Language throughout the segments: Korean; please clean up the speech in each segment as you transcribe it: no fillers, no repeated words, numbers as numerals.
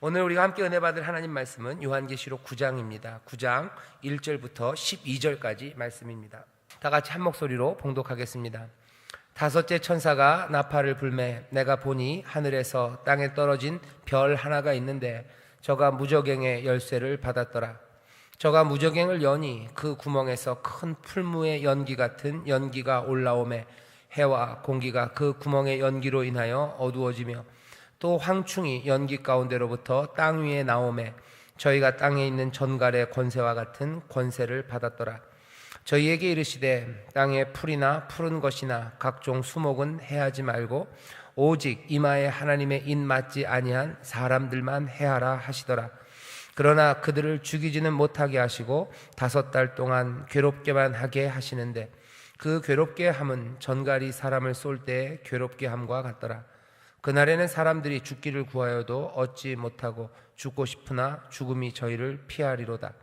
오늘 우리가 함께 은혜 받을 하나님 말씀은 요한계시록 9장입니다. 9장 1절부터 12절까지 말씀입니다. 다 같이 한 목소리로 봉독하겠습니다. 다섯째 천사가 나팔을 불매 내가 보니 하늘에서 땅에 떨어진 별 하나가 있는데 저가 무저갱의 열쇠를 받았더라. 저가 무저갱을 여니 그 구멍에서 큰 풀무의 연기 같은 연기가 올라오매 해와 공기가 그 구멍의 연기로 인하여 어두워지며 또 황충이 연기 가운데로부터 땅 위에 나오매 저희가 땅에 있는 전갈의 권세와 같은 권세를 받았더라. 저희에게 이르시되 땅에 풀이나 푸른 것이나 각종 수목은 해하지 말고 오직 이마에 하나님의 인 맞지 아니한 사람들만 해하라 하시더라. 그러나 그들을 죽이지는 못하게 하시고 5달 동안 괴롭게만 하게 하시는데 그 괴롭게 함은 전갈이 사람을 쏠 때의 괴롭게 함과 같더라. 그날에는 사람들이 죽기를 구하여도 얻지 못하고 죽고 싶으나 죽음이 저희를 피하리로다.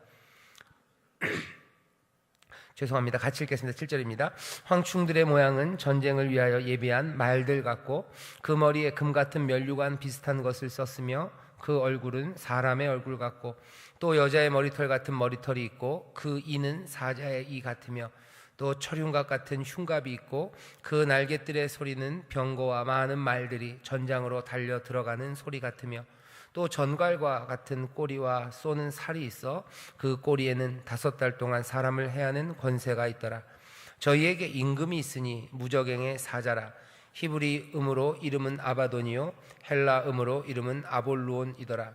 죄송합니다. 같이 읽겠습니다. 7절입니다. 황충들의 모양은 전쟁을 위하여 예비한 말들 같고 그 머리에 금 같은 면류관 비슷한 것을 썼으며 그 얼굴은 사람의 얼굴 같고 또 여자의 머리털 같은 머리털이 있고 그 이는 사자의 이 같으며 또 철흉갑 같은 흉갑이 있고 그 날갯들의 소리는 병거와 많은 말들이 전장으로 달려 들어가는 소리 같으며 또 전갈과 같은 꼬리와 쏘는 살이 있어 그 꼬리에는 5달 동안 사람을 해하는 권세가 있더라. 저희에게 임금이 있으니 무저갱의 사자라. 히브리 음으로 이름은 아바돈이요 헬라 음으로 이름은 아볼루온이더라.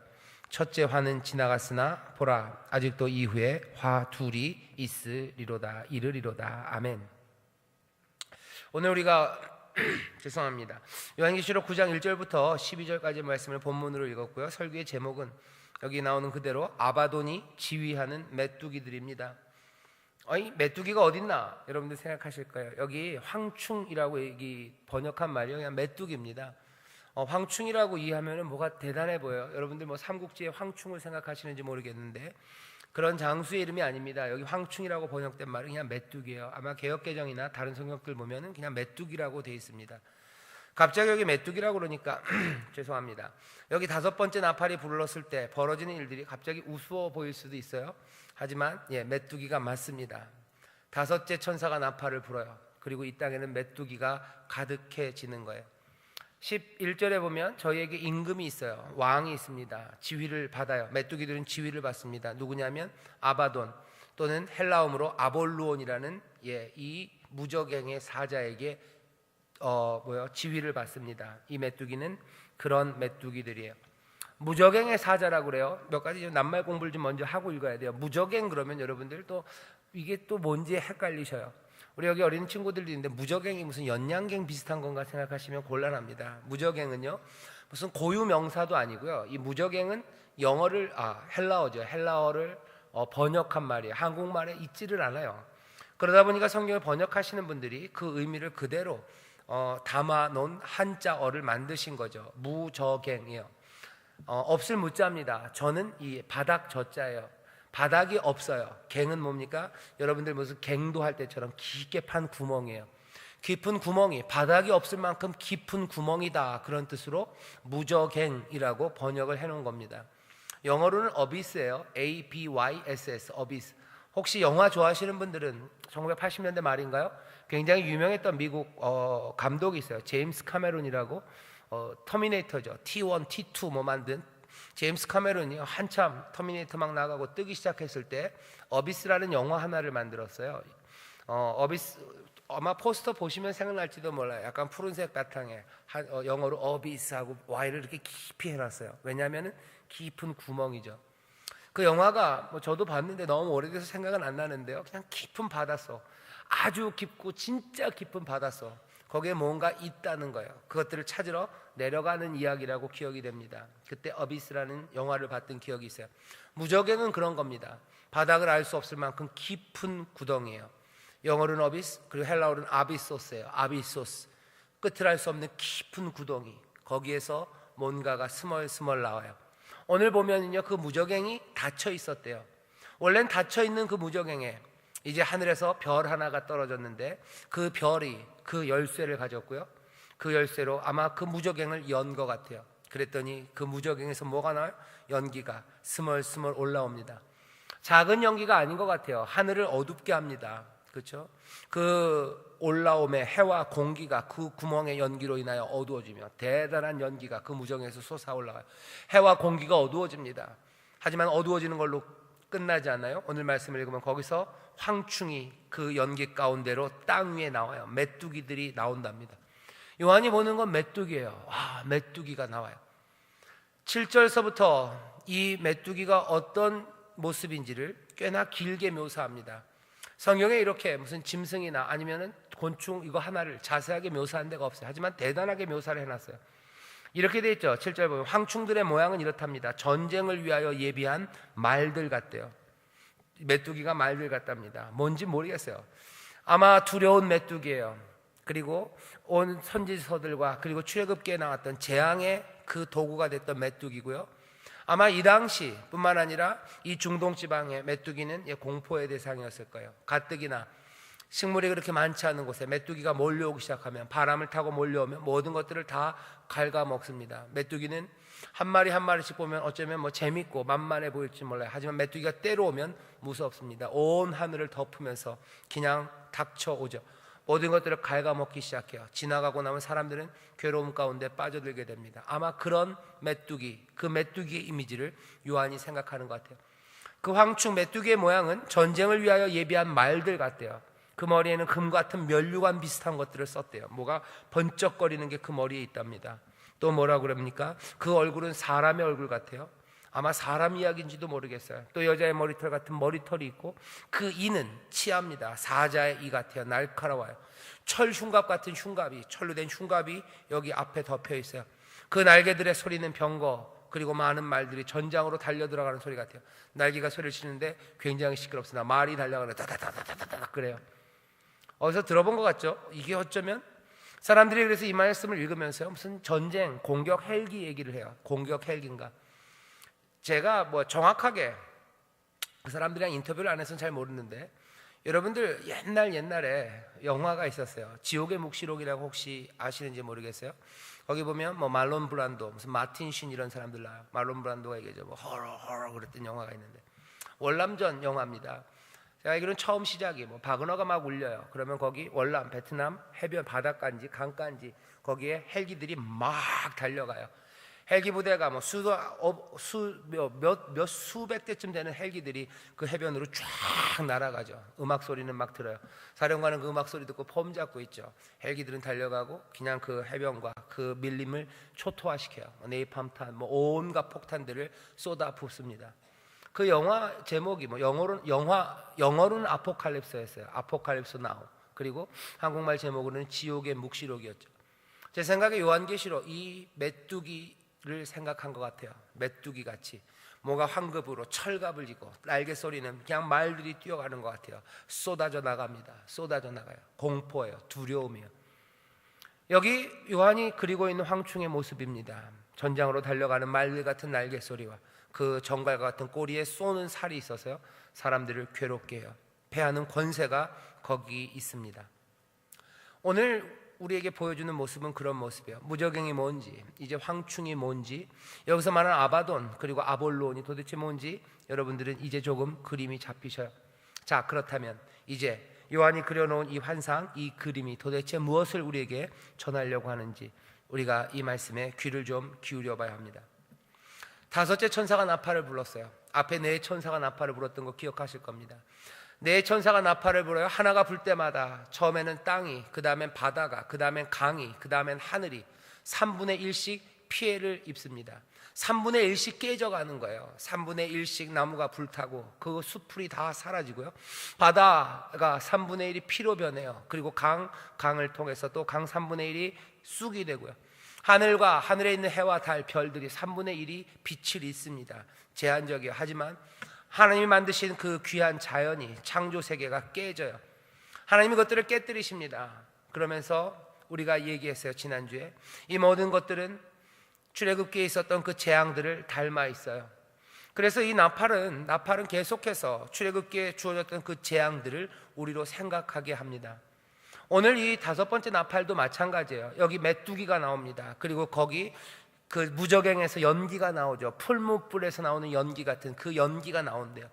첫째 화는 지나갔으나 보라 아직도 이후에 화 둘이 이르리로다. 아멘. 오늘 우리가 죄송합니다. 요한계시록 9장 1절부터 12절까지 말씀을 본문으로 읽었고요. 설교의 제목은 여기 나오는 그대로 아바돈이 지휘하는 메뚜기들입니다. 메뚜기가 어딨나? 여러분들 생각하실 거예요. 여기 황충이라고 여기 번역한 말이 그냥 메뚜기입니다. 황충이라고 이해하면 뭐가 대단해 보여요. 여러분들 뭐 삼국지의 황충을 생각하시는지 모르겠는데 그런 장수의 이름이 아닙니다. 여기 황충이라고 번역된 말은 그냥 메뚜기예요. 아마 개역개정이나 다른 성경들 보면은 그냥 메뚜기라고 되어 있습니다. 갑자기 여기 메뚜기라고 그러니까 죄송합니다. 여기 5번째 나팔이 불렀을 때 벌어지는 일들이 갑자기 우스워 보일 수도 있어요. 하지만 메뚜기가 맞습니다. 5째 천사가 나팔을 불어요. 그리고 이 땅에는 메뚜기가 가득해지는 거예요. 11절에 보면 저희에게 임금이 있어요. 왕이 있습니다. 지휘를 받아요. 메뚜기들은 지휘를 받습니다. 누구냐면 아바돈 또는 헬라음으로 아볼루온이라는 이 무저갱의 사자에게 지휘를 받습니다. 이 메뚜기는 그런 메뚜기들이에요. 무저갱의 사자라고 그래요. 몇 가지 좀 낱말 공부를 좀 먼저 하고 읽어야 돼요. 무저갱 그러면 여러분들 또 이게 또 뭔지 헷갈리셔요. 우리 여기 어린 친구들도 있는데 무저갱이 무슨 연양갱 비슷한 건가 생각하시면 곤란합니다. 무저갱은요 무슨 고유 명사도 아니고요. 이 무저갱은 영어를 헬라어죠. 헬라어를 번역한 말이에요. 한국말에 있지를 않아요. 그러다 보니까 성경을 번역하시는 분들이 그 의미를 그대로 담아놓은 한자어를 만드신 거죠. 무저갱이요. 없을 무자입니다. 저는 이 바닥 저자예요. 바닥이 없어요. 갱은 뭡니까? 여러분들 무슨 갱도 할 때처럼 깊게 판 구멍이에요. 깊은 구멍이 바닥이 없을 만큼 깊은 구멍이다. 그런 뜻으로 무저갱이라고 번역을 해놓은 겁니다. 영어로는 abyss예요. A-B-Y-S-S abyss. 혹시 영화 좋아하시는 분들은 1980년대 말인가요? 굉장히 유명했던 미국 감독이 있어요. 제임스 카메론이라고 터미네이터죠. T1, T2 뭐 만든 제임스 카메론이 한참 터미네이터 막 나가고 뜨기 시작했을 때 어비스라는 영화 하나를 만들었어요. 어비스 아마 포스터 보시면 생각날지도 몰라요. 약간 푸른색 바탕에 영어로 어비스하고 Y를 이렇게 깊이 해놨어요. 왜냐하면 깊은 구멍이죠. 그 영화가 저도 봤는데 너무 오래돼서 생각은 안 나는데요. 그냥 깊은 바닷속, 아주 깊고 진짜 깊은 바닷속, 거기에 뭔가 있다는 거예요. 그것들을 찾으러 내려가는 이야기라고 기억이 됩니다. 그때 어비스라는 영화를 봤던 기억이 있어요. 무저갱은 그런 겁니다. 바닥을 알 수 없을 만큼 깊은 구덩이에요. 영어로는 어비스, 그리고 헬라어로는 아비소스예요. 아비소스, 끝을 알 수 없는 깊은 구덩이, 거기에서 뭔가가 스멀스멀 나와요. 오늘 보면은요, 그 무저갱이 닫혀 있었대요. 원래는 닫혀 있는 그 무저갱에 이제 하늘에서 별 하나가 떨어졌는데 그 별이 그 열쇠를 가졌고요. 그 열쇠로 아마 그 무저갱을 연 것 같아요. 그랬더니 그 무저갱에서 뭐가 나와요? 연기가 스멀스멀 올라옵니다. 작은 연기가 아닌 것 같아요. 하늘을 어둡게 합니다. 그렇죠? 그 올라옴에 해와 공기가 그 구멍의 연기로 인하여 어두워지며 대단한 연기가 그 무정에서 솟아올라가요. 해와 공기가 어두워집니다. 하지만 어두워지는 걸로 끝나지 않아요. 오늘 말씀을 읽으면 거기서 황충이 그 연기 가운데로 땅 위에 나와요. 메뚜기들이 나온답니다. 요한이 보는 건 메뚜기예요. 와, 메뚜기가 나와요. 7절서부터 이 메뚜기가 어떤 모습인지를 꽤나 길게 묘사합니다. 성경에 이렇게 무슨 짐승이나 아니면은 곤충 이거 하나를 자세하게 묘사한 데가 없어요. 하지만 대단하게 묘사를 해놨어요. 이렇게 돼 있죠. 7절 보면 황충들의 모양은 이렇답니다. 전쟁을 위하여 예비한 말들 같대요. 메뚜기가 말들 같답니다. 뭔지 모르겠어요. 아마 두려운 메뚜기예요. 그리고 온 선지서들과 그리고 출애굽기에 나왔던 재앙의 그 도구가 됐던 메뚜기고요. 아마 이 당시 뿐만 아니라 이 중동 지방의 메뚜기는 공포의 대상이었을 거예요. 가뜩이나 식물이 그렇게 많지 않은 곳에 메뚜기가 몰려오기 시작하면, 바람을 타고 몰려오면 모든 것들을 다 갉아먹습니다. 메뚜기는 한 마리 한 마리씩 보면 어쩌면 뭐 재밌고 만만해 보일지 몰라요. 하지만 메뚜기가 때려오면 무섭습니다. 온 하늘을 덮으면서 그냥 닥쳐오죠. 모든 것들을 갉아먹기 시작해요. 지나가고 나면 사람들은 괴로움 가운데 빠져들게 됩니다. 아마 그런 메뚜기, 그 메뚜기의 이미지를 요한이 생각하는 것 같아요. 그 황충 메뚜기의 모양은 전쟁을 위하여 예비한 말들 같대요. 그 머리에는 금 같은 면류관 비슷한 것들을 썼대요. 뭐가 번쩍거리는 게 그 머리에 있답니다. 또 뭐라고 그럽니까? 그 얼굴은 사람의 얼굴 같아요. 아마 사람 이야기인지도 모르겠어요. 또 여자의 머리털 같은 머리털이 있고, 그 이는 치아입니다. 사자의 이 같아요. 날카로워요. 철 흉갑 같은 흉갑이, 철로 된 흉갑이 여기 앞에 덮여 있어요. 그 날개들의 소리는 병거, 그리고 많은 말들이 전장으로 달려 들어가는 소리 같아요. 날개가 소리를 치는데 굉장히 시끄럽습니다. 말이 달려가는 다다다다다다 그래요. 어디서 들어본 것 같죠? 이게 어쩌면 사람들이 그래서 이 말씀을 읽으면서 무슨 전쟁, 공격 헬기 얘기를 해요. 공격 헬기인가? 제가 뭐 정확하게 그 사람들이랑 인터뷰를 안 해서는 잘 모르는데, 여러분들 옛날에 영화가 있었어요. 지옥의 묵시록이라고 혹시 아시는지 모르겠어요. 거기 보면 뭐 말론 브란도, 무슨 마틴 신 이런 사람들 나와요. 말론 브란도가 얘기하죠. 뭐 허러 그랬던 영화가 있는데, 월남전 영화입니다. 제가 알기로는 처음 시작이 뭐 바그너가 막 울려요. 그러면 거기 월남, 베트남 해변 바닷가인지 강가인지 거기에 헬기들이 막 달려가요. 헬기 부대가 뭐 몇 수백 대쯤 되는 헬기들이 그 해변으로 쫙 날아가죠. 음악 소리는 막 들어요. 사령관은 그 음악 소리 듣고 폼 잡고 있죠. 헬기들은 달려가고 그냥 그 해변과 그 밀림을 초토화시켜요. 네이팜탄, 뭐 온갖 폭탄들을 쏟아 붓습니다. 그 영화 제목이 뭐 영어로는 아포칼립스였어요. 아포칼립스 나우. 그리고 한국말 제목으로는 지옥의 묵시록이었죠. 제 생각에 요한계시록 이 메뚜기를 생각한 것 같아요. 메뚜기 같이 뭐가 황급으로 철갑을 지고 날개 소리는 그냥 말들이 뛰어가는 것 같아요. 쏟아져 나갑니다. 쏟아져 나가요. 공포예요. 두려움이에요. 여기 요한이 그리고 있는 황충의 모습입니다. 전장으로 달려가는 말들 같은 날개 소리와 그 정갈과 같은 꼬리에 쏘는 살이 있어서요, 사람들을 괴롭게 해요. 패하는 권세가 거기 있습니다. 오늘 우리에게 보여주는 모습은 그런 모습이에요. 무저갱이 뭔지, 이제 황충이 뭔지, 여기서 말하는 아바돈 그리고 아볼론이 도대체 뭔지 여러분들은 이제 조금 그림이 잡히셔요. 자, 그렇다면 이제 요한이 그려놓은 이 환상, 이 그림이 도대체 무엇을 우리에게 전하려고 하는지 우리가 이 말씀에 귀를 좀 기울여 봐야 합니다. 다섯째 천사가 나팔을 불렀어요. 앞에 네 천사가 나팔을 불었던 거 기억하실 겁니다. 네 천사가 나팔을 불어요. 하나가 불 때마다 처음에는 땅이, 그 다음엔 바다가, 그 다음엔 강이, 그 다음엔 하늘이 3분의 1씩 피해를 입습니다. 3분의 1씩 깨져가는 거예요. 3분의 1씩 나무가 불타고 그 숲풀이 다 사라지고요. 바다가 3분의 1이 피로 변해요. 그리고 강을 통해서 또 강 3분의 1이 쑥이 되고요. 하늘과 하늘에 있는 해와 달, 별들이 3분의 1이 빛을 잇습니다. 제한적이에요. 하지만 하나님이 만드신 그 귀한 자연이, 창조 세계가 깨져요. 하나님이 그것들을 깨뜨리십니다. 그러면서 우리가 얘기했어요, 지난주에. 이 모든 것들은 출애굽기에 있었던 그 재앙들을 닮아 있어요. 그래서 이 나팔은 계속해서 출애굽기에 주어졌던 그 재앙들을 우리로 생각하게 합니다. 오늘 이 다섯 번째 나팔도 마찬가지예요. 여기 메뚜기가 나옵니다. 그리고 거기 그 무저갱에서 연기가 나오죠. 풀무불에서 나오는 연기 같은 그 연기가 나온대요.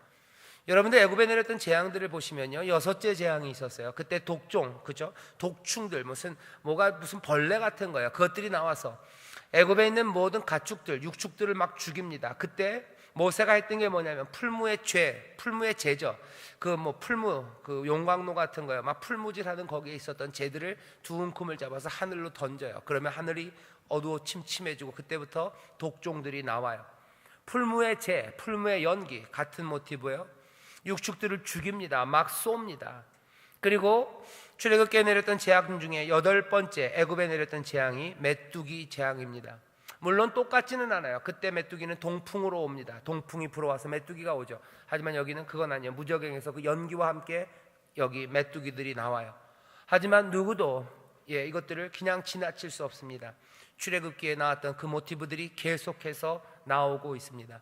여러분들 애굽에 내렸던 재앙들을 보시면요, 6째 재앙이 있었어요. 그때 독종, 그죠? 독충들, 무슨 벌레 같은 거예요. 그것들이 나와서 애굽에 있는 모든 가축들, 육축들을 막 죽입니다. 그때 모세가 했던 게 뭐냐면 풀무의 제죠. 풀무, 용광로 같은 거요. 막 풀무질하는 거기에 있었던 제들을 두 움큼을 잡아서 하늘로 던져요. 그러면 하늘이 어두워 침침해지고 그때부터 독종들이 나와요. 풀무의 제, 풀무의 연기 같은 모티브예요. 육축들을 죽입니다. 막 쏩니다. 그리고 출애굽기에 내렸던 재앙 중에 8번째 애굽에 내렸던 재앙이 메뚜기 재앙입니다. 물론 똑같지는 않아요. 그때 메뚜기는 동풍으로 옵니다. 동풍이 불어와서 메뚜기가 오죠. 하지만 여기는 그건 아니에요. 무저갱에서 그 연기와 함께 여기 메뚜기들이 나와요. 하지만 누구도 이것들을 그냥 지나칠 수 없습니다. 출애굽기에 나왔던 그 모티브들이 계속해서 나오고 있습니다.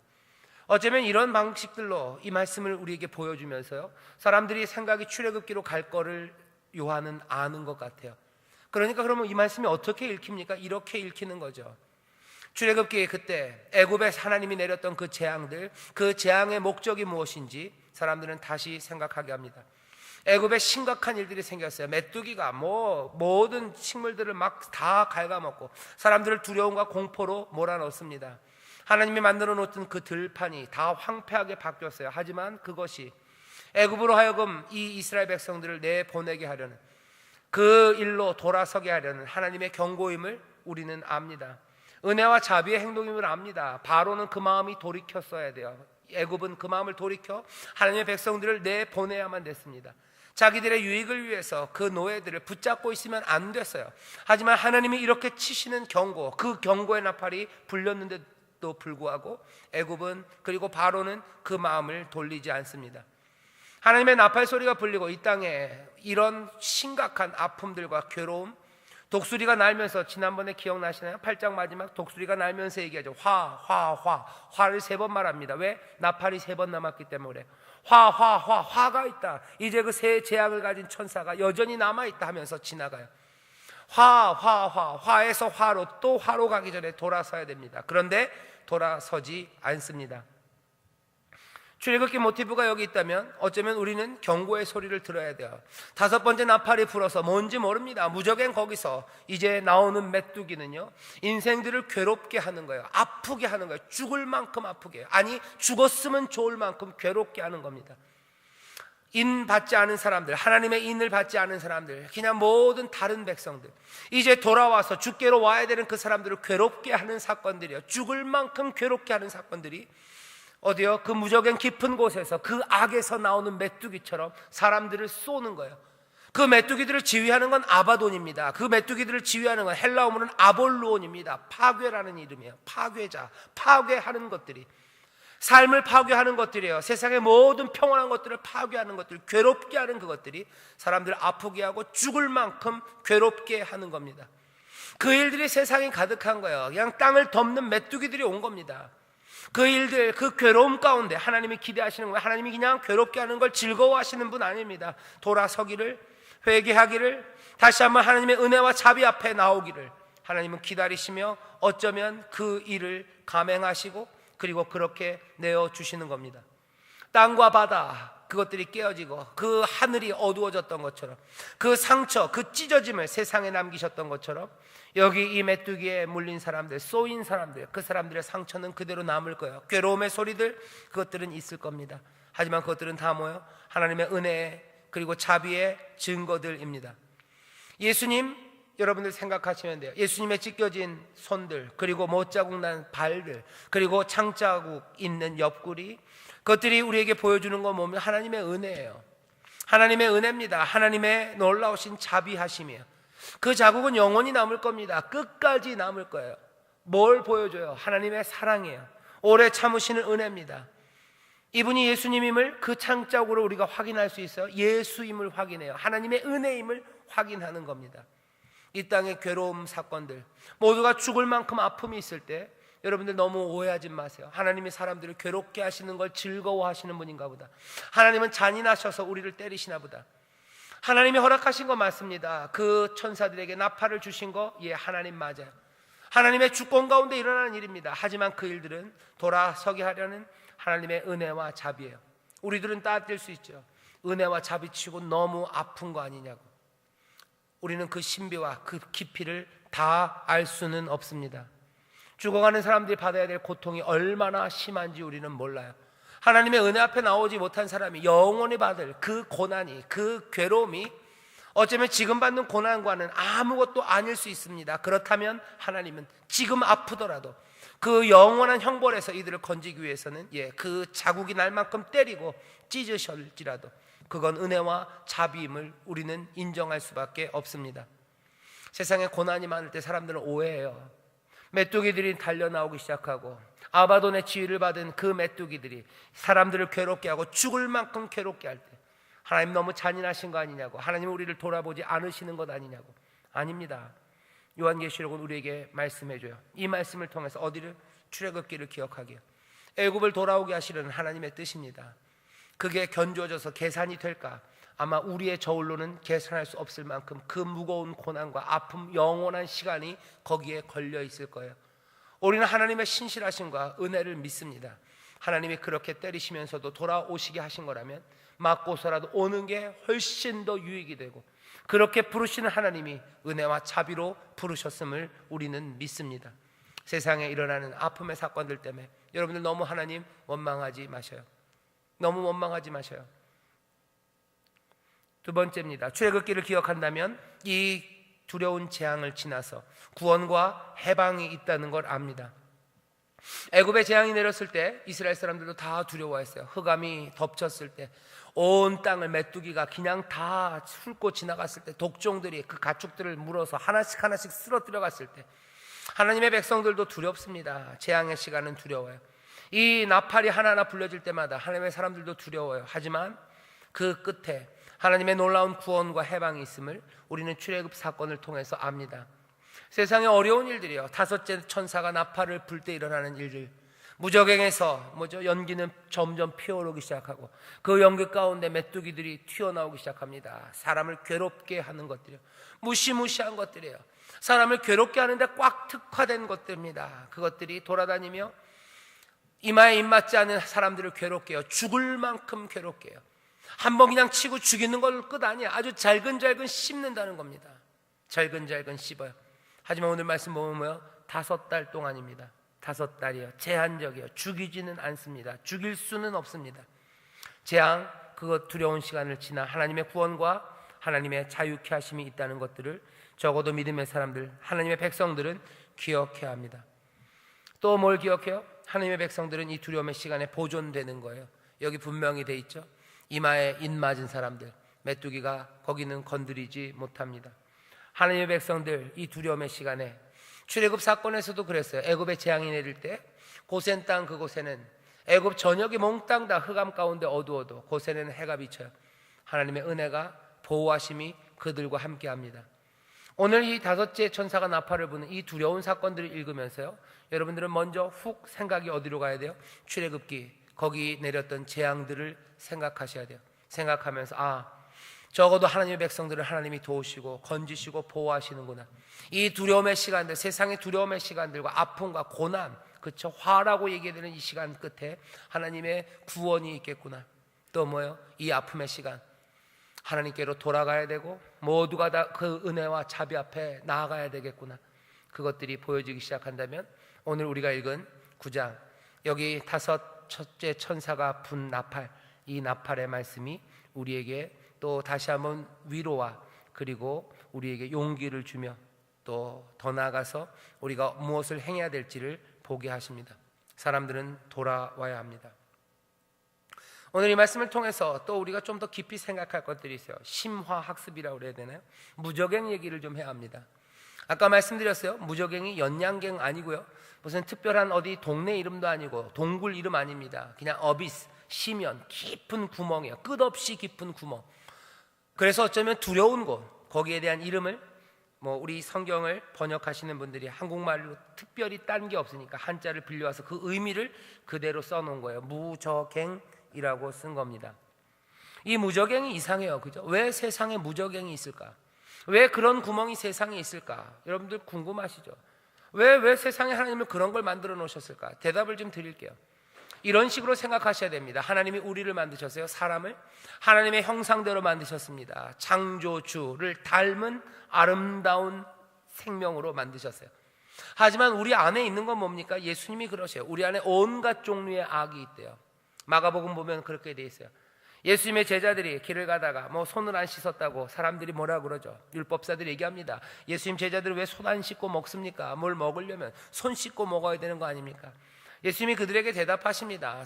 어쩌면 이런 방식들로 이 말씀을 우리에게 보여주면서요, 사람들이 생각이 출애굽기로 갈 거를 요한은 아는 것 같아요. 그러니까 그러면 이 말씀이 어떻게 읽힙니까? 이렇게 읽히는 거죠. 출애굽기 그때 애굽에 하나님이 내렸던 그 재앙들, 그 재앙의 목적이 무엇인지 사람들은 다시 생각하게 합니다. 애굽에 심각한 일들이 생겼어요. 메뚜기가 모든 식물들을 막 다 갉아먹고 사람들을 두려움과 공포로 몰아넣습니다. 하나님이 만들어 놓던 그 들판이 다 황폐하게 바뀌었어요. 하지만 그것이 애굽으로 하여금 이 이스라엘 백성들을 내보내게 하려는, 그 일로 돌아서게 하려는 하나님의 경고임을 우리는 압니다. 은혜와 자비의 행동임을 압니다. 바로는 그 마음이 돌이켰어야 돼요. 애굽은 그 마음을 돌이켜 하나님의 백성들을 내보내야만 됐습니다. 자기들의 유익을 위해서 그 노예들을 붙잡고 있으면 안 됐어요. 하지만 하나님이 이렇게 치시는 경고, 그 경고의 나팔이 불렸는데도 불구하고 애굽은, 그리고 바로는 그 마음을 돌리지 않습니다. 하나님의 나팔 소리가 불리고 이 땅에 이런 심각한 아픔들과 괴로움, 독수리가 날면서, 지난번에 기억나시나요? 8장 마지막 독수리가 날면서 얘기하죠. 화를 3번 말합니다. 왜? 나팔이 3번 남았기 때문에. 화가 있다. 이제 그 새 재앙을 가진 천사가 여전히 남아있다 하면서 지나가요. 화에서 화로, 또 화로 가기 전에 돌아서야 됩니다. 그런데 돌아서지 않습니다. 출애굽기 모티브가 여기 있다면 어쩌면 우리는 경고의 소리를 들어야 돼요. 5번째 나팔이 불어서 뭔지 모릅니다. 무저갱 거기서 이제 나오는 메뚜기는요, 인생들을 괴롭게 하는 거예요. 아프게 하는 거예요. 죽을 만큼 아프게, 아니 죽었으면 좋을 만큼 괴롭게 하는 겁니다. 인 받지 않은 사람들, 하나님의 인을 받지 않은 사람들, 그냥 모든 다른 백성들, 이제 돌아와서 주께로 와야 되는 그 사람들을 괴롭게 하는 사건들이요, 죽을 만큼 괴롭게 하는 사건들이 어디요? 그 무저갱 깊은 곳에서, 그 악에서 나오는 메뚜기처럼 사람들을 쏘는 거예요. 그 메뚜기들을 지휘하는 건 아바돈입니다. 그 메뚜기들을 지휘하는 건 헬라어로는 아볼루온입니다. 파괴라는 이름이에요. 파괴자, 파괴하는 것들이, 삶을 파괴하는 것들이에요. 세상의 모든 평온한 것들을 파괴하는 것들, 괴롭게 하는 그것들이 사람들을 아프게 하고 죽을 만큼 괴롭게 하는 겁니다. 그 일들이 세상에 가득한 거예요. 그냥 땅을 덮는 메뚜기들이 온 겁니다. 그 일들, 그 괴로움 가운데 하나님이 기대하시는 거예요. 하나님이 그냥 괴롭게 하는 걸 즐거워하시는 분 아닙니다. 돌아서기를, 회개하기를, 다시 한번 하나님의 은혜와 자비 앞에 나오기를 하나님은 기다리시며 어쩌면 그 일을 감행하시고 그리고 그렇게 내어주시는 겁니다. 땅과 바다, 그것들이 깨어지고 그 하늘이 어두워졌던 것처럼, 그 상처, 그 찢어짐을 세상에 남기셨던 것처럼 여기 이 메뚜기에 물린 사람들, 쏘인 사람들, 그 사람들의 상처는 그대로 남을 거예요. 괴로움의 소리들, 그것들은 있을 겁니다. 하지만 그것들은 다 뭐예요? 하나님의 은혜 그리고 자비의 증거들입니다. 예수님, 여러분들 생각하시면 돼요. 예수님의 찢겨진 손들, 그리고 못자국 난 발들, 그리고 창자국 있는 옆구리, 그것들이 우리에게 보여주는 건 뭐냐면 하나님의 은혜예요. 하나님의 은혜입니다. 하나님의 놀라우신 자비하심이에요. 그 자국은 영원히 남을 겁니다. 끝까지 남을 거예요. 뭘 보여줘요? 하나님의 사랑이에요. 오래 참으시는 은혜입니다. 이분이 예수님임을 그 창자국으로 우리가 확인할 수 있어요. 예수임을 확인해요. 하나님의 은혜임을 확인하는 겁니다. 이 땅의 괴로움 사건들, 모두가 죽을 만큼 아픔이 있을 때 여러분들 너무 오해하지 마세요. 하나님이 사람들을 괴롭게 하시는 걸 즐거워하시는 분인가 보다. 하나님은 잔인하셔서 우리를 때리시나 보다. 하나님이 허락하신 거 맞습니다. 그 천사들에게 나팔을 주신 거, 예, 하나님 맞아요. 하나님의 주권 가운데 일어나는 일입니다. 하지만 그 일들은 돌아서게 하려는 하나님의 은혜와 자비예요. 우리들은 따뜻할 수 있죠. 은혜와 자비치고 너무 아픈 거 아니냐고. 우리는 그 신비와 그 깊이를 다 알 수는 없습니다. 죽어가는 사람들이 받아야 될 고통이 얼마나 심한지 우리는 몰라요. 하나님의 은혜 앞에 나오지 못한 사람이 영원히 받을 그 고난이, 그 괴로움이 어쩌면 지금 받는 고난과는 아무것도 아닐 수 있습니다. 그렇다면 하나님은 지금 아프더라도 그 영원한 형벌에서 이들을 건지기 위해서는 그 자국이 날 만큼 때리고 찢으실지라도 그건 은혜와 자비임을 우리는 인정할 수밖에 없습니다. 세상에 고난이 많을 때 사람들은 오해해요. 메뚜기들이 달려나오기 시작하고 아바돈의 지위를 받은 그 메뚜기들이 사람들을 괴롭게 하고 죽을 만큼 괴롭게 할 때 하나님 너무 잔인하신 거 아니냐고, 하나님 우리를 돌아보지 않으시는 것 아니냐고. 아닙니다. 요한계시록은 우리에게 말씀해줘요. 이 말씀을 통해서 어디를? 출애굽기를 기억하게요. 애굽을 돌아오게 하시려는 하나님의 뜻입니다. 그게 견조져서 계산이 될까? 아마 우리의 저울로는 계산할 수 없을 만큼 그 무거운 고난과 아픔, 영원한 시간이 거기에 걸려 있을 거예요. 우리는 하나님의 신실하심과 은혜를 믿습니다. 하나님이 그렇게 때리시면서도 돌아오시게 하신 거라면 맞고서라도 오는 게 훨씬 더 유익이 되고, 그렇게 부르시는 하나님이 은혜와 자비로 부르셨음을 우리는 믿습니다. 세상에 일어나는 아픔의 사건들 때문에 여러분들 너무 하나님 원망하지 마셔요. 너무 원망하지 마셔요. 두 번째입니다. 출애굽기를 기억한다면 이 두려운 재앙을 지나서 구원과 해방이 있다는 걸 압니다. 애굽에 재앙이 내렸을 때 이스라엘 사람들도 다 두려워했어요. 흑암이 덮쳤을 때, 온 땅을 메뚜기가 그냥 다 훑고 지나갔을 때, 독종들이 그 가축들을 물어서 하나씩 하나씩 쓰러뜨려 갔을 때 하나님의 백성들도 두렵습니다. 재앙의 시간은 두려워요. 이 나팔이 하나하나 불려질 때마다 하나님의 사람들도 두려워요. 하지만 그 끝에 하나님의 놀라운 구원과 해방이 있음을 우리는 출애굽 사건을 통해서 압니다. 세상에 어려운 일들이요, 다섯째 천사가 나팔을 불 때 일어나는 일들, 무저갱에서 연기는 점점 피어오르기 시작하고 그 연기 가운데 메뚜기들이 튀어나오기 시작합니다. 사람을 괴롭게 하는 것들이요, 무시무시한 것들이에요. 사람을 괴롭게 하는데 꽉 특화된 것들입니다. 그것들이 돌아다니며 이마에 입맞지 않은 사람들을 괴롭게 해요. 죽을 만큼 괴롭게 해요. 한번 그냥 치고 죽이는 걸 끝 아니에요. 아주 잘근잘근 씹는다는 겁니다. 잘근잘근 씹어요. 하지만 오늘 말씀 보면 뭐요? 5달 동안입니다. 5달이요. 제한적이요. 죽이지는 않습니다. 죽일 수는 없습니다. 재앙, 그것 두려운 시간을 지나 하나님의 구원과 하나님의 자유케 하심이 있다는 것들을 적어도 믿음의 사람들, 하나님의 백성들은 기억해야 합니다. 또 뭘 기억해요? 하나님의 백성들은 이 두려움의 시간에 보존되는 거예요. 여기 분명히 돼 있죠. 이마에 인 맞은 사람들, 메뚜기가 거기는 건드리지 못합니다. 하나님의 백성들 이 두려움의 시간에, 출애굽 사건에서도 그랬어요. 애굽에 재앙이 내릴 때 고센 땅 그곳에는, 애굽 전역이 몽땅 다 흑암 가운데 어두워도 고센에는 해가 비쳐요. 하나님의 은혜가, 보호하심이 그들과 함께합니다. 오늘 이 다섯째 천사가 나팔을 부는 이 두려운 사건들을 읽으면서요, 여러분들은 먼저 훅 생각이 어디로 가야 돼요? 출애굽기, 거기 내렸던 재앙들을 생각하셔야 돼요. 생각하면서 적어도 하나님의 백성들을 하나님이 도우시고 건지시고 보호하시는구나. 이 두려움의 시간들, 세상의 두려움의 시간들과 아픔과 고난, 그쵸, 화라고 얘기되는 이 시간 끝에 하나님의 구원이 있겠구나. 또 뭐예요? 이 아픔의 시간, 하나님께로 돌아가야 되고 모두가 다 그 은혜와 자비 앞에 나아가야 되겠구나. 그것들이 보여지기 시작한다면 오늘 우리가 읽은 9장, 여기 첫째 천사가 분 나팔, 이 나팔의 말씀이 우리에게 또 다시 한번 위로와 그리고 우리에게 용기를 주며 또 더 나아가서 우리가 무엇을 행해야 될지를 보게 하십니다. 사람들은 돌아와야 합니다. 오늘 이 말씀을 통해서 또 우리가 좀 더 깊이 생각할 것들이 있어요. 심화학습이라고 그래야 되나요? 무저갱 얘기를 좀 해야 합니다. 아까 말씀드렸어요. 무저갱이 연양갱 아니고요, 무슨 특별한 어디 동네 이름도 아니고 동굴 이름 아닙니다. 그냥 어비스, 심연, 깊은 구멍이에요. 끝없이 깊은 구멍. 그래서 어쩌면 두려운 곳, 거기에 대한 이름을 우리 성경을 번역하시는 분들이 한국말로 특별히 딴 게 없으니까 한자를 빌려와서 그 의미를 그대로 써놓은 거예요. 무저갱이라고 쓴 겁니다. 이 무저갱이 이상해요. 그죠? 왜 세상에 무저갱이 있을까? 왜 그런 구멍이 세상에 있을까? 여러분들 궁금하시죠? 왜 세상에 하나님은 그런 걸 만들어 놓으셨을까? 대답을 좀 드릴게요. 이런 식으로 생각하셔야 됩니다. 하나님이 우리를 만드셨어요. 사람을 하나님의 형상대로 만드셨습니다. 창조주를 닮은 아름다운 생명으로 만드셨어요. 하지만 우리 안에 있는 건 뭡니까? 예수님이 그러세요. 우리 안에 온갖 종류의 악이 있대요. 마가복음 보면 그렇게 돼 있어요. 예수님의 제자들이 길을 가다가 손을 안 씻었다고 사람들이 뭐라 그러죠? 율법사들이 얘기합니다. 예수님 제자들이 왜 손 안 씻고 먹습니까? 뭘 먹으려면 손 씻고 먹어야 되는 거 아닙니까? 예수님이 그들에게 대답하십니다.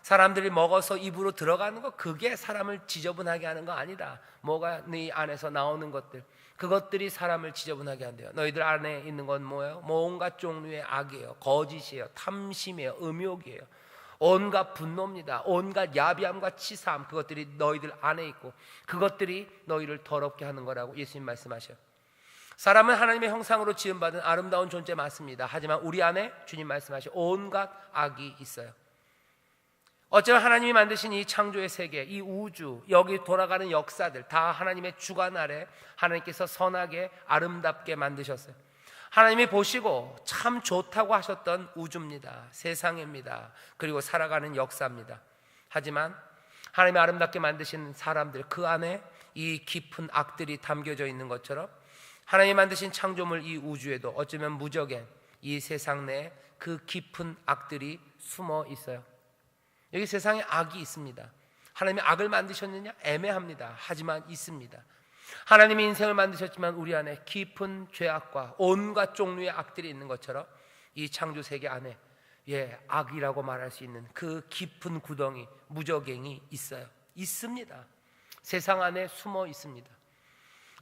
사람들이 먹어서 입으로 들어가는 거, 그게 사람을 지저분하게 하는 거 아니다. 뭐가 네 안에서 나오는 것들, 그것들이 사람을 지저분하게 한대요. 너희들 안에 있는 건 뭐예요? 온갖 종류의 악이에요. 거짓이에요. 탐심이에요. 음욕이에요. 온갖 분노입니다. 온갖 야비함과 치사함, 그것들이 너희들 안에 있고 그것들이 너희를 더럽게 하는 거라고 예수님 말씀하셔요. 사람은 하나님의 형상으로 지음받은 아름다운 존재 맞습니다. 하지만 우리 안에 주님 말씀하신 온갖 악이 있어요. 어쩌면 하나님이 만드신 이 창조의 세계, 이 우주, 여기 돌아가는 역사들 다 하나님의 주관 아래 하나님께서 선하게 아름답게 만드셨어요. 하나님이 보시고 참 좋다고 하셨던 우주입니다. 세상입니다. 그리고 살아가는 역사입니다. 하지만 하나님이 아름답게 만드신 사람들, 그 안에 이 깊은 악들이 담겨져 있는 것처럼 하나님이 만드신 창조물 이 우주에도 어쩌면 무적엔 이 세상 내에 그 깊은 악들이 숨어 있어요. 여기 세상에 악이 있습니다. 하나님이 악을 만드셨느냐? 애매합니다. 하지만 있습니다. 하나님이 인생을 만드셨지만 우리 안에 깊은 죄악과 온갖 종류의 악들이 있는 것처럼 이 창조 세계 안에 악이라고 말할 수 있는 그 깊은 구덩이, 무저갱이 있어요. 있습니다. 세상 안에 숨어 있습니다.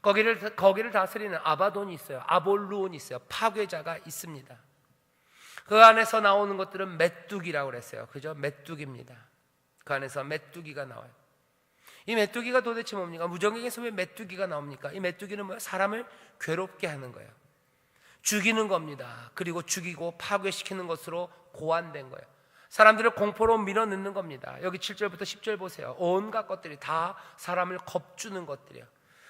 거기를 다스리는 아바돈이 있어요. 아볼루온이 있어요. 파괴자가 있습니다. 그 안에서 나오는 것들은 메뚜기라고 그랬어요. 그죠? 메뚜기입니다. 그 안에서 메뚜기가 나와요. 이 메뚜기가 도대체 뭡니까? 무저갱에서 왜 메뚜기가 나옵니까? 이 메뚜기는 뭐예요? 사람을 괴롭게 하는 거예요. 죽이는 겁니다. 그리고 죽이고 파괴시키는 것으로 고안된 거예요. 사람들을 공포로 밀어넣는 겁니다. 여기 7절부터 10절 보세요. 온갖 것들이 다 사람을 겁주는 것들이에요.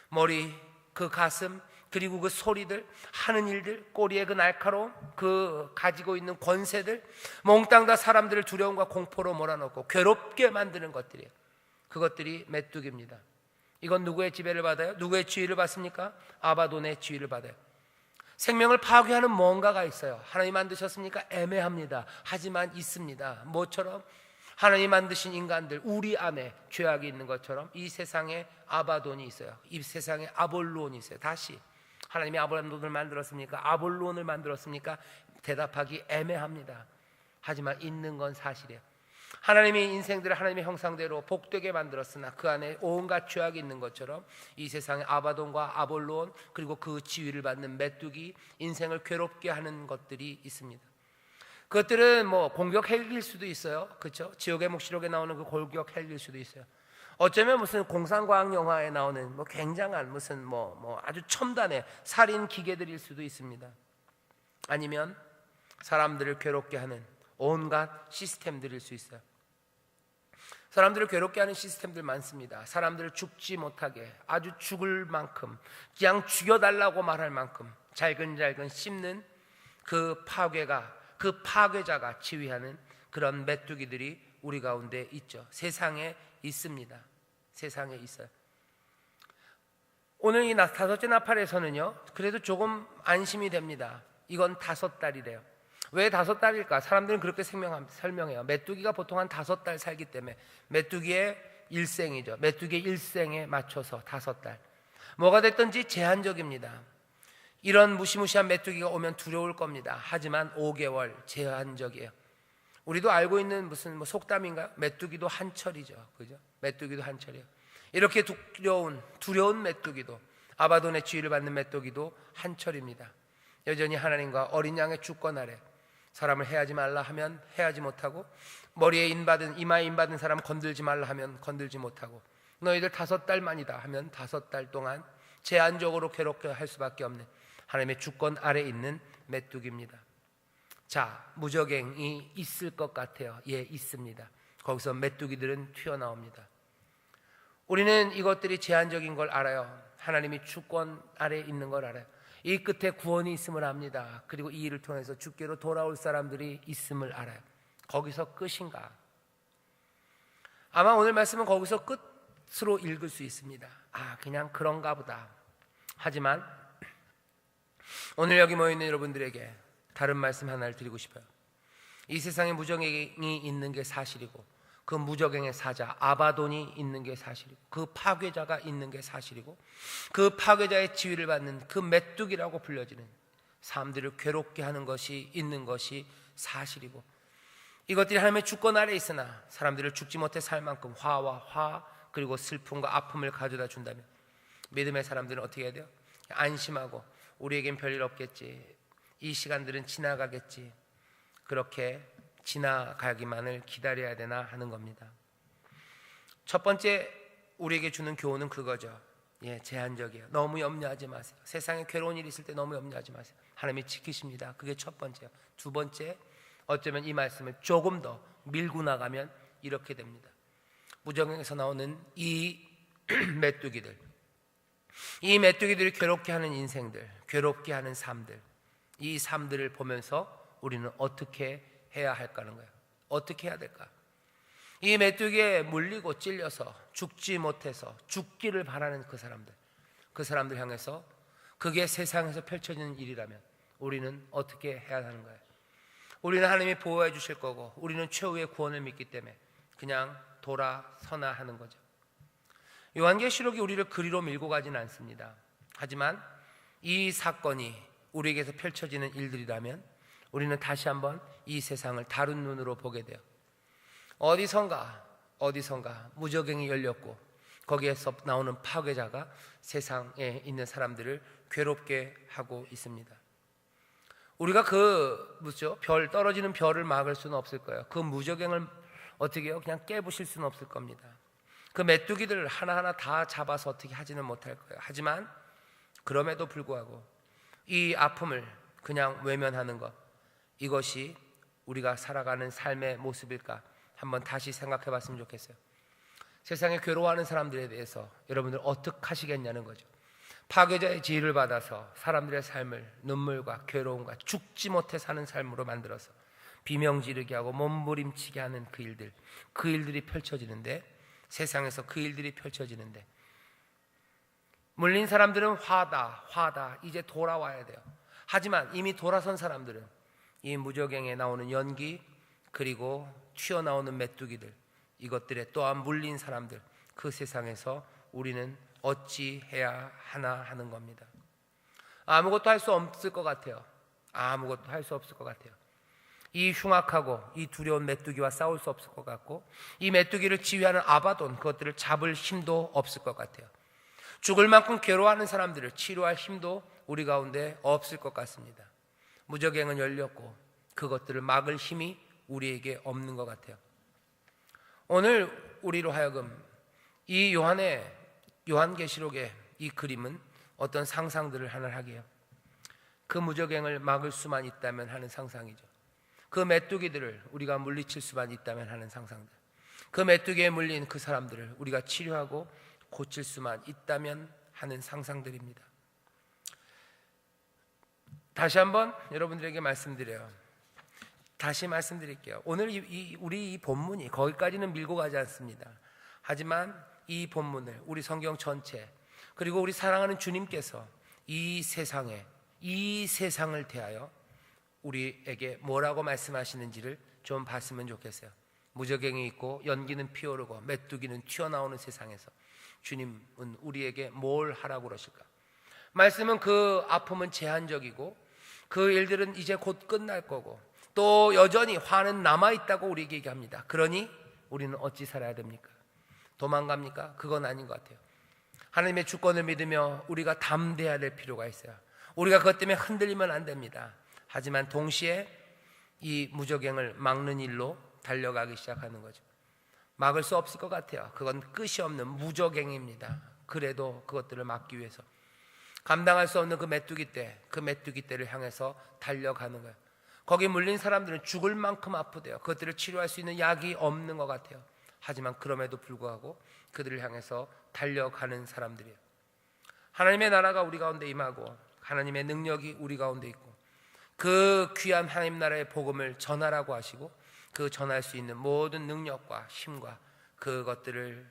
머리, 그 가슴, 그리고 그 소리들, 하는 일들, 꼬리의 그 날카로움, 그 가지고 있는 권세들, 몽땅 다 사람들을 두려움과 공포로 몰아넣고 괴롭게 만드는 것들이에요. 그것들이 메뚜기입니다. 이건 누구의 지배를 받아요? 누구의 지위를 받습니까? 아바돈의 지위를 받아요. 생명을 파괴하는 뭔가가 있어요. 하나님 만드셨습니까? 애매합니다. 하지만 있습니다. 뭐처럼? 하나님 만드신 인간들, 우리 안에 죄악이 있는 것처럼 이 세상에 아바돈이 있어요. 이 세상에 아볼론이 있어요. 다시 하나님이 아볼론을 만들었습니까? 아볼론을 만들었습니까? 대답하기 애매합니다. 하지만 있는 건 사실이에요. 하나님이 인생들을 하나님의 형상대로 복되게 만들었으나 그 안에 온갖 죄악이 있는 것처럼 이 세상에 아바돈과 아볼론, 그리고 그 지위를 받는 메뚜기, 인생을 괴롭게 하는 것들이 있습니다. 그것들은 공격 헬기일 수도 있어요. 그렇죠? 지옥의 묵시록에 나오는 그 공격 헬기일 수도 있어요. 어쩌면 무슨 공상과학 영화에 나오는 굉장한 무슨 아주 첨단의 살인 기계들일 수도 있습니다. 아니면 사람들을 괴롭게 하는 온갖 시스템들일 수 있어요. 사람들을 괴롭게 하는 시스템들 많습니다. 사람들을 죽지 못하게 아주 죽을 만큼, 그냥 죽여달라고 말할 만큼 잘근잘근 씹는 그 파괴자가 지휘하는 그런 메뚜기들이 우리 가운데 있죠. 세상에 있습니다. 세상에 있어요. 오늘 이 다섯째 나팔에서는요, 그래도 조금 안심이 됩니다. 이건 5달이래요. 왜 5달일까? 사람들은 그렇게 설명해요. 메뚜기가 보통 한 5달 살기 때문에 메뚜기의 일생이죠. 메뚜기의 일생에 맞춰서 5달. 뭐가 됐든지 제한적입니다. 이런 무시무시한 메뚜기가 오면 두려울 겁니다. 하지만 5개월 제한적이에요. 우리도 알고 있는 무슨 속담인가요? 메뚜기도 한철이죠. 그죠? 메뚜기도 한철이에요. 이렇게 두려운 메뚜기도, 아바돈의 지위를 받는 메뚜기도 한철입니다. 여전히 하나님과 어린 양의 주권 아래 사람을 해하지 말라 하면 해하지 못하고, 머리에 이마에 인받은 사람 건들지 말라 하면 건들지 못하고, 너희들 5달만이다 하면 5달 동안 제한적으로 괴롭게 할 수밖에 없는 하나님의 주권 아래 있는 메뚜기입니다. 자, 무저갱이 있을 것 같아요. 예, 있습니다. 거기서 메뚜기들은 튀어나옵니다. 우리는 이것들이 제한적인 걸 알아요. 하나님이 주권 아래 있는 걸 알아요. 이 끝에 구원이 있음을 압니다. 그리고 이 일을 통해서 주께로 돌아올 사람들이 있음을 알아요. 거기서 끝인가? 아마 오늘 말씀은 거기서 끝으로 읽을 수 있습니다. 그냥 그런가 보다. 하지만 오늘 여기 모여있는 여러분들에게 다른 말씀 하나를 드리고 싶어요. 이 세상에 무적행이 있는 게 사실이고, 그 무적행의 사자 아바돈이 있는 게 사실이고, 그 파괴자가 있는 게 사실이고, 그 파괴자의 지위를 받는 그 메뚜기라고 불려지는 사람들을 괴롭게 하는 것이 있는 것이 사실이고, 이것들이 하나님의 주권 아래 있으나 사람들을 죽지 못해 살 만큼 화와 화 그리고 슬픔과 아픔을 가져다 준다면 믿음의 사람들은 어떻게 해야 돼요? 안심하고 우리에겐 별일 없겠지, 이 시간들은 지나가겠지, 그렇게 지나가기만을 기다려야 되나 하는 겁니다. 첫 번째 우리에게 주는 교훈은 그거죠. 제한적이에요. 너무 염려하지 마세요. 세상에 괴로운 일이 있을 때 너무 염려하지 마세요. 하나님이 지키십니다. 그게 첫 번째요. 두 번째, 어쩌면 이 말씀을 조금 더 밀고 나가면 이렇게 됩니다. 무적행에서 나오는 이 메뚜기들, 이 메뚜기들이 괴롭게 하는 인생들, 괴롭게 하는 삶들, 이 삶들을 보면서 우리는 어떻게 해야 할까는 거예요. 어떻게 해야 될까? 이 메뚜기에 물리고 찔려서 죽지 못해서 죽기를 바라는 그 사람들 향해서 그게 세상에서 펼쳐지는 일이라면 우리는 어떻게 해야 하는 거예요? 우리는 하나님이 보호해 주실 거고, 우리는 최후의 구원을 믿기 때문에 그냥 돌아서나 하는 거죠. 요한계시록이 우리를 그리로 밀고 가지는 않습니다. 하지만 이 사건이 우리에게서 펼쳐지는 일들이라면 우리는 다시 한번 이 세상을 다른 눈으로 보게 돼요. 어디선가 무적행이 열렸고, 거기에서 나오는 파괴자가 세상에 있는 사람들을 괴롭게 하고 있습니다. 우리가 별 떨어지는 별을 막을 수는 없을 거예요. 그 무적행을 어떻게 해요? 그냥 깨부실 수는 없을 겁니다. 그 메뚜기들을 하나하나 다 잡아서 어떻게 하지는 못할 거예요. 하지만 그럼에도 불구하고 이 아픔을 그냥 외면하는 것, 이것이 우리가 살아가는 삶의 모습일까 한번 다시 생각해 봤으면 좋겠어요. 세상에 괴로워하는 사람들에 대해서 여러분들 어떻게 하시겠냐는 거죠. 파괴자의 지위를 받아서 사람들의 삶을 눈물과 괴로움과 죽지 못해 사는 삶으로 만들어서 비명지르게 하고 몸부림치게 하는 그 일들이 펼쳐지는데, 세상에서 그 일들이 펼쳐지는데 물린 사람들은 화다 이제 돌아와야 돼요. 하지만 이미 돌아선 사람들은 이 무적행에 나오는 연기, 그리고 튀어나오는 메뚜기들, 이것들에 또한 물린 사람들, 그 세상에서 우리는 어찌해야 하나 하는 겁니다. 아무것도 할 수 없을 것 같아요. 아무것도 할 수 없을 것 같아요. 이 흉악하고 이 두려운 메뚜기와 싸울 수 없을 것 같고, 이 메뚜기를 지휘하는 아바돈, 그것들을 잡을 힘도 없을 것 같아요. 죽을 만큼 괴로워하는 사람들을 치료할 힘도 우리 가운데 없을 것 같습니다. 무적행은 열렸고 그것들을 막을 힘이 우리에게 없는 것 같아요. 오늘 우리로 하여금 이 요한계시록의 이 그림은 어떤 상상들을 하나 하게 해요. 그 무적행을 막을 수만 있다면 하는 상상이죠. 그 메뚜기들을 우리가 물리칠 수만 있다면 하는 상상들, 그 메뚜기에 물린 그 사람들을 우리가 치료하고 고칠 수만 있다면 하는 상상들입니다. 다시 한번 여러분들에게 다시 말씀드릴게요. 오늘 우리 이 본문이 거기까지는 밀고 가지 않습니다. 하지만 이 본문을 우리 성경 전체, 그리고 우리 사랑하는 주님께서 이 세상을 대하여 우리에게 뭐라고 말씀하시는지를 좀 봤으면 좋겠어요. 무적행이 있고 연기는 피어오르고 메뚜기는 튀어나오는 세상에서 주님은 우리에게 뭘 하라고 그러실까? 말씀은 그 아픔은 제한적이고 그 일들은 이제 곧 끝날 거고, 또 여전히 화는 남아있다고 우리에게 얘기합니다. 그러니 우리는 어찌 살아야 됩니까? 도망갑니까? 그건 아닌 것 같아요. 하나님의 주권을 믿으며 우리가 담대해야 될 필요가 있어요. 우리가 그것 때문에 흔들리면 안 됩니다. 하지만 동시에 이 무적행을 막는 일로 달려가기 시작하는 거죠. 막을 수 없을 것 같아요. 그건 끝이 없는 무적행입니다. 그래도 그것들을 막기 위해서 감당할 수 없는 그 메뚜기 떼를 향해서 달려가는 거예요. 거기 물린 사람들은 죽을 만큼 아프대요. 그것들을 치료할 수 있는 약이 없는 것 같아요. 하지만 그럼에도 불구하고 그들을 향해서 달려가는 사람들이에요. 하나님의 나라가 우리 가운데 임하고 하나님의 능력이 우리 가운데 있고 그 귀한 하나님 나라의 복음을 전하라고 하시고 그 전할 수 있는 모든 능력과 힘과 그것들을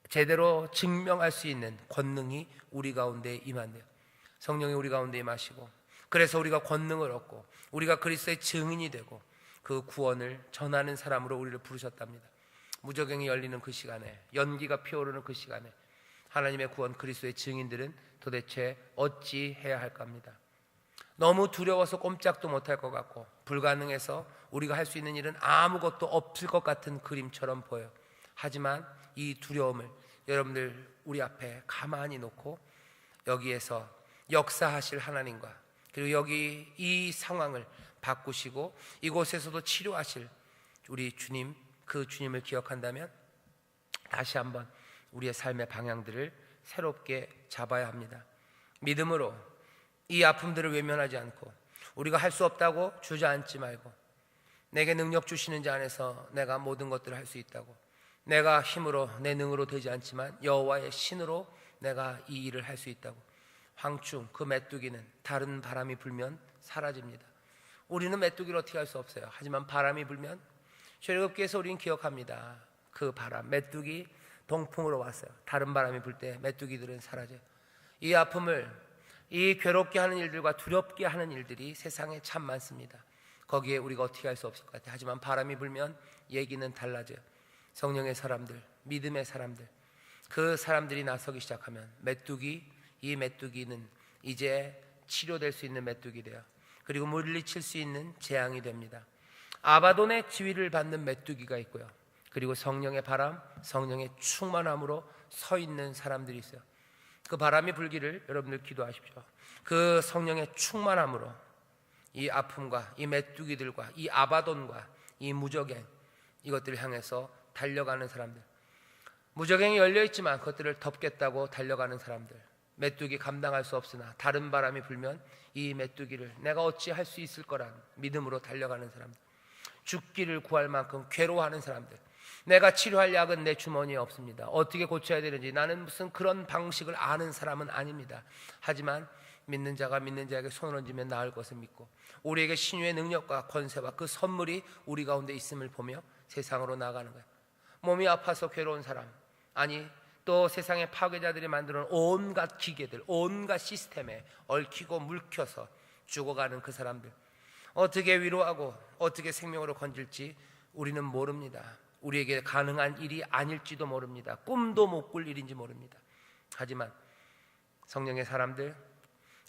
제대로 증명할 수 있는 권능이 우리 가운데 임한대요. 성령이 우리 가운데 임하시고 그래서 우리가 권능을 얻고 우리가 그리스도의 증인이 되고 그 구원을 전하는 사람으로 우리를 부르셨답니다. 무저갱이 열리는 그 시간에, 연기가 피어오르는 그 시간에 하나님의 구원 그리스도의 증인들은 도대체 어찌 해야 할까 합니다. 너무 두려워서 꼼짝도 못할 것 같고 불가능해서 우리가 할 수 있는 일은 아무것도 없을 것 같은 그림처럼 보여요. 하지만 이 두려움을 여러분들 우리 앞에 가만히 놓고 여기에서 역사하실 하나님과 그리고 여기 이 상황을 바꾸시고 이곳에서도 치료하실 우리 주님, 그 주님을 기억한다면 다시 한번 우리의 삶의 방향들을 새롭게 잡아야 합니다. 믿음으로 이 아픔들을 외면하지 않고 우리가 할 수 없다고 주저앉지 말고 내게 능력 주시는 자 안에서 내가 모든 것들을 할 수 있다고, 내가 힘으로 내 능으로 되지 않지만 여호와의 신으로 내가 이 일을 할 수 있다고. 황충 그 메뚜기는 다른 바람이 불면 사라집니다. 우리는 메뚜기를 어떻게 할 수 없어요. 하지만 바람이 불면 출애굽기에서 우리는 기억합니다. 그 바람, 메뚜기 동풍으로 왔어요. 다른 바람이 불 때 메뚜기들은 사라져요. 이 아픔을, 이 괴롭게 하는 일들과 두렵게 하는 일들이 세상에 참 많습니다. 거기에 우리가 어떻게 할 수 없을 것 같아요. 하지만 바람이 불면 얘기는 달라져요. 성령의 사람들, 믿음의 사람들, 그 사람들이 나서기 시작하면 이 메뚜기는 이제 치료될 수 있는 메뚜기 돼요. 그리고 물리칠 수 있는 재앙이 됩니다. 아바돈의 지위를 받는 메뚜기가 있고요. 그리고 성령의 바람, 성령의 충만함으로 서 있는 사람들이 있어요. 그 바람이 불기를 여러분들 기도하십시오. 그 성령의 충만함으로 이 아픔과 이 메뚜기들과 이 아바돈과 이 무저갱, 이것들을 향해서 달려가는 사람들, 무저갱이 열려있지만 그것들을 덮겠다고 달려가는 사람들, 메뚜기 감당할 수 없으나 다른 바람이 불면 이 메뚜기를 내가 어찌 할 수 있을 거란 믿음으로 달려가는 사람들, 죽기를 구할 만큼 괴로워하는 사람들, 내가 치료할 약은 내 주머니에 없습니다. 어떻게 고쳐야 되는지 나는 무슨 그런 방식을 아는 사람은 아닙니다. 하지만 믿는 자가 믿는 자에게 손을 얹으면 나을 것을 믿고 우리에게 신유의 능력과 권세와 그 선물이 우리 가운데 있음을 보며 세상으로 나아가는 거예요. 몸이 아파서 괴로운 사람, 아니 또 세상의 파괴자들이 만들어 놓은 온갖 기계들, 온갖 시스템에 얽히고 물켜서 죽어가는 그 사람들, 어떻게 위로하고 어떻게 생명으로 건질지 우리는 모릅니다. 우리에게 가능한 일이 아닐지도 모릅니다. 꿈도 못 꿀 일인지 모릅니다. 하지만 성령의 사람들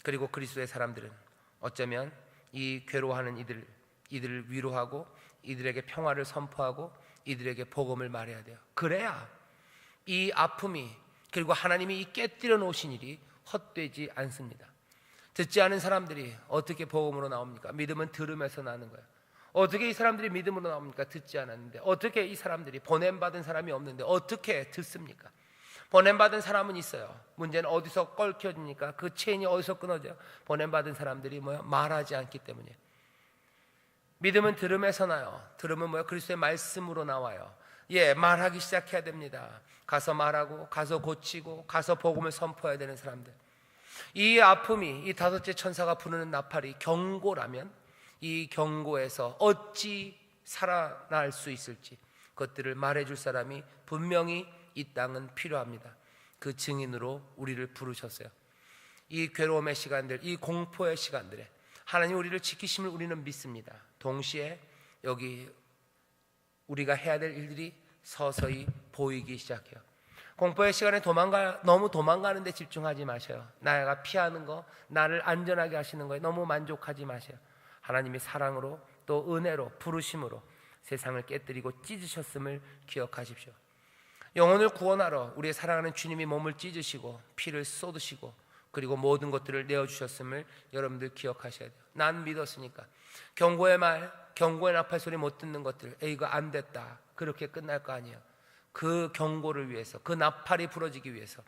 그리고 그리스도의 사람들은 어쩌면 이 괴로워하는 이들을 위로하고 이들에게 평화를 선포하고 이들에게 복음을 말해야 돼요. 그래야 이 아픔이, 그리고 하나님이 이 깨뜨려 놓으신 일이 헛되지 않습니다. 듣지 않은 사람들이 어떻게 복음으로 나옵니까? 믿음은 들음에서 나는 거예요. 어떻게 이 사람들이 믿음으로 나옵니까? 듣지 않았는데. 어떻게 이 사람들이, 보냄받은 사람이 없는데 어떻게 듣습니까? 보냄받은 사람은 있어요. 문제는 어디서 껄켜집니까? 그 체인이 어디서 끊어져요? 보냄받은 사람들이 말하지 않기 때문이에요. 믿음은 들음에서 나요. 들음은 그리스도의 말씀으로 나와요. 말하기 시작해야 됩니다. 가서 말하고 가서 고치고 가서 복음을 선포해야 되는 사람들. 이 아픔이, 이 다섯째 천사가 부르는 나팔이 경고라면 이 경고에서 어찌 살아날 수 있을지 그것들을 말해줄 사람이 분명히 이 땅은 필요합니다. 그 증인으로 우리를 부르셨어요. 이 괴로움의 시간들, 이 공포의 시간들에 하나님 우리를 지키심을 우리는 믿습니다. 동시에 여기 우리가 해야 될 일들이 서서히 보이기 시작해요. 공포의 시간에 너무 도망가는 데 집중하지 마셔요. 나가 피하는 거, 나를 안전하게 하시는 거에 너무 만족하지 마셔요. 하나님이 사랑으로 또 은혜로 부르심으로 세상을 깨뜨리고 찢으셨음을 기억하십시오. 영혼을 구원하러 우리의 사랑하는 주님이 몸을 찢으시고 피를 쏟으시고 그리고 모든 것들을 내어주셨음을 여러분들 기억하셔야 돼요. 난 믿었으니까. 경고의 말, 경고의 나팔 소리 못 듣는 것들, 이거 안 됐다, 그렇게 끝날 거 아니에요. 그 경고를 위해서, 그 나팔이 부러지기 위해서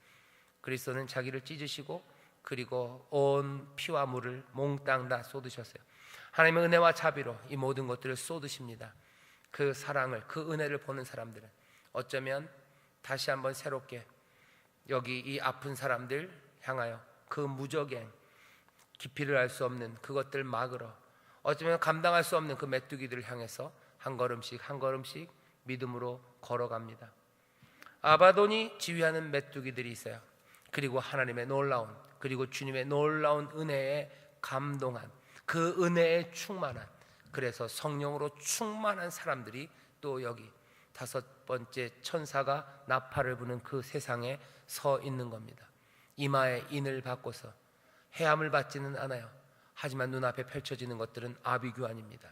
그리스도는 자기를 찢으시고 그리고 온 피와 물을 몽땅 다 쏟으셨어요. 하나님의 은혜와 자비로 이 모든 것들을 쏟으십니다. 그 사랑을, 그 은혜를 보는 사람들은 어쩌면 다시 한번 새롭게 여기 이 아픈 사람들 향하여 그 무적행, 깊이를 알 수 없는 그것들 막으러, 어쩌면 감당할 수 없는 그 메뚜기들을 향해서 한 걸음씩 한 걸음씩 믿음으로 걸어갑니다. 아바돈이 지휘하는 메뚜기들이 있어요. 그리고 하나님의 놀라운, 그리고 주님의 놀라운 은혜에 감동한, 그 은혜에 충만한, 그래서 성령으로 충만한 사람들이 또 여기 다섯 번째 천사가 나팔을 부는 그 세상에 서 있는 겁니다. 이마에 인을 받고서 해함을 받지는 않아요. 하지만 눈앞에 펼쳐지는 것들은 아비규환입니다.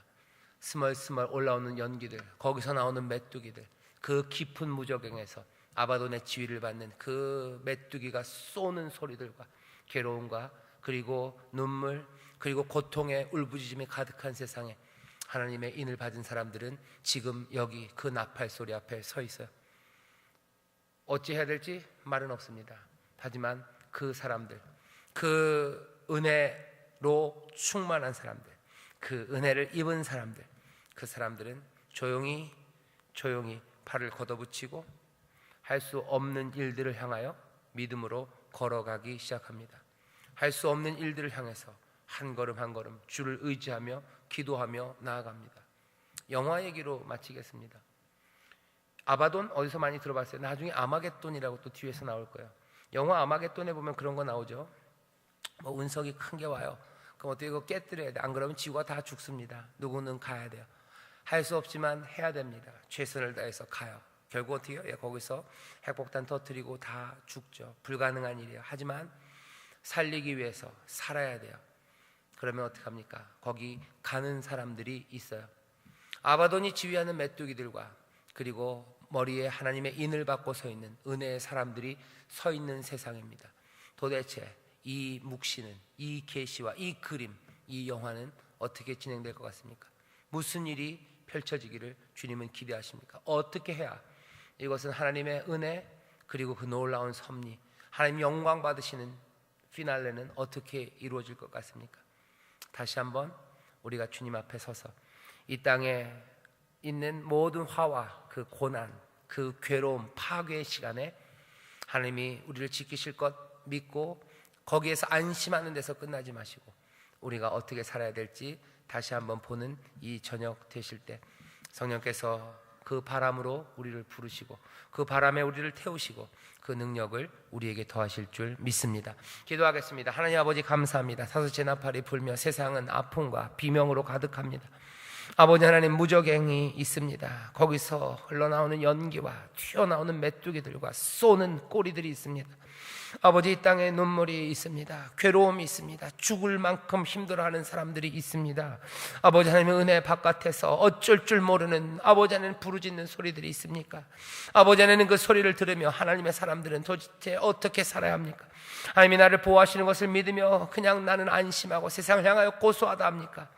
스멀스멀 올라오는 연기들, 거기서 나오는 메뚜기들, 그 깊은 무적행에서 아바돈의 지휘를 받는 그 메뚜기가 쏘는 소리들과 괴로움과 그리고 눈물, 그리고 고통의 울부짖음이 가득한 세상에 하나님의 인을 받은 사람들은 지금 여기 그 나팔 소리 앞에 서 있어요. 어찌 해야 될지 말은 없습니다. 하지만 그 사람들, 그 은혜로 충만한 사람들, 그 은혜를 입은 사람들, 그 사람들은 조용히 팔을 걷어붙이고 할 수 없는 일들을 향하여 믿음으로 걸어가기 시작합니다. 할 수 없는 일들을 향해서 한 걸음 한 걸음 주를 의지하며 기도하며 나아갑니다. 영화 얘기로 마치겠습니다. 아바돈 어디서 많이 들어봤어요? 나중에 아마겟돈이라고 또 뒤에서 나올 거예요. 영화 아마겟돈에 보면 그런 거 나오죠. 뭐 운석이 큰 게 와요. 그럼 어떻게 이거 깨뜨려야 돼? 안 그러면 지구가 다 죽습니다. 누구는 가야 돼요. 할 수 없지만 해야 됩니다. 최선을 다해서 가요. 결국 어떻게 해요? 거기서 핵폭탄 터뜨리고 다 죽죠. 불가능한 일이에요. 하지만 살리기 위해서 살아야 돼요. 그러면 어떡합니까? 거기 가는 사람들이 있어요. 아바돈이 지휘하는 메뚜기들과 그리고 머리에 하나님의 인을 받고 서 있는 은혜의 사람들이 서 있는 세상입니다. 도대체 이 묵시는, 이 계시와 이 그림, 이 영화는 어떻게 진행될 것 같습니까? 무슨 일이 펼쳐지기를 주님은 기대하십니까? 어떻게 해야 이것은 하나님의 은혜 그리고 그 놀라운 섭리, 하나님 영광 받으시는 피날레는 어떻게 이루어질 것 같습니까? 다시 한번 우리가 주님 앞에 서서 이 땅에 있는 모든 화와 그 고난, 그 괴로움, 파괴의 시간에 하나님이 우리를 지키실 것 믿고 거기에서 안심하는 데서 끝나지 마시고 우리가 어떻게 살아야 될지 다시 한번 보는 이 저녁 되실 때 성령께서 그 바람으로 우리를 부르시고 그 바람에 우리를 태우시고 그 능력을 우리에게 더하실 줄 믿습니다. 기도하겠습니다. 하나님 아버지 감사합니다. 다섯째 나팔이 불며 세상은 아픔과 비명으로 가득합니다. 아버지 하나님 무적행이 있습니다. 거기서 흘러나오는 연기와 튀어나오는 메뚜기들과 쏘는 꼬리들이 있습니다. 아버지 이 땅에 눈물이 있습니다. 괴로움이 있습니다. 죽을 만큼 힘들어하는 사람들이 있습니다. 아버지 하나님의 은혜 바깥에서 어쩔 줄 모르는 아버지 하나님 부르짖는 소리들이 있습니까? 아버지 하나님 그 소리를 들으며 하나님의 사람들은 도대체 어떻게 살아야 합니까? 하나님이 나를 보호하시는 것을 믿으며 그냥 나는 안심하고 세상을 향하여 고소하다 합니까?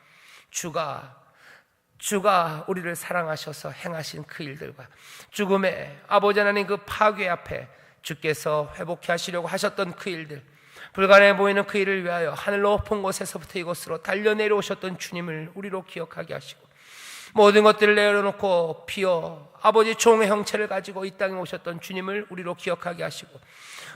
주가 우리를 사랑하셔서 행하신 그 일들과 죽음의 아버지 하나님 그 파괴 앞에 주께서 회복해 하시려고 하셨던 그 일들, 불가능해 보이는 그 일을 위하여 하늘 높은 곳에서부터 이곳으로 달려내려오셨던 주님을 우리로 기억하게 하시고 모든 것들을 내려놓고 피어 아버지 종의 형체를 가지고 이 땅에 오셨던 주님을 우리로 기억하게 하시고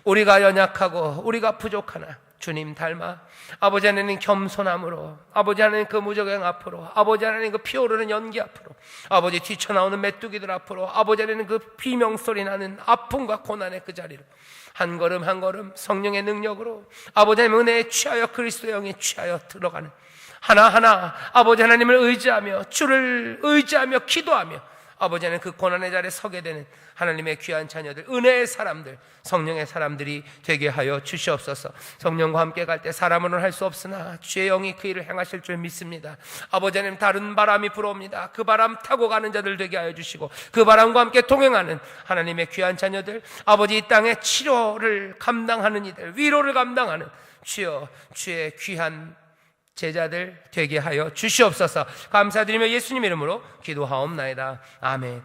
우리가 연약하고 우리가 부족하나 주님 닮아 아버지 하나님 겸손함으로 아버지 하나님 그 무적행 앞으로 아버지 하나님 그 피오르는 연기 앞으로 아버지 뛰쳐나오는 메뚜기들 앞으로 아버지 하나님 그 비명소리 나는 아픔과 고난의 그 자리로 한 걸음 한 걸음 성령의 능력으로 아버지 하나님 은혜에 취하여 그리스도의 영에 취하여 들어가는 하나하나 아버지 하나님을 의지하며 주를 의지하며 기도하며 아버지 하나님 그 고난의 자리에 서게 되는 하나님의 귀한 자녀들, 은혜의 사람들, 성령의 사람들이 되게 하여 주시옵소서. 성령과 함께 갈 때 사람으로는 할 수 없으나 주의 영이 그 일을 행하실 줄 믿습니다. 아버지 하나님 다른 바람이 불어옵니다. 그 바람 타고 가는 자들 되게 하여 주시고 그 바람과 함께 동행하는 하나님의 귀한 자녀들, 아버지 이 땅의 치료를 감당하는 이들, 위로를 감당하는 주여 주의 귀한 제자들 되게 하여 주시옵소서. 감사드리며 예수님 이름으로 기도하옵나이다. 아멘.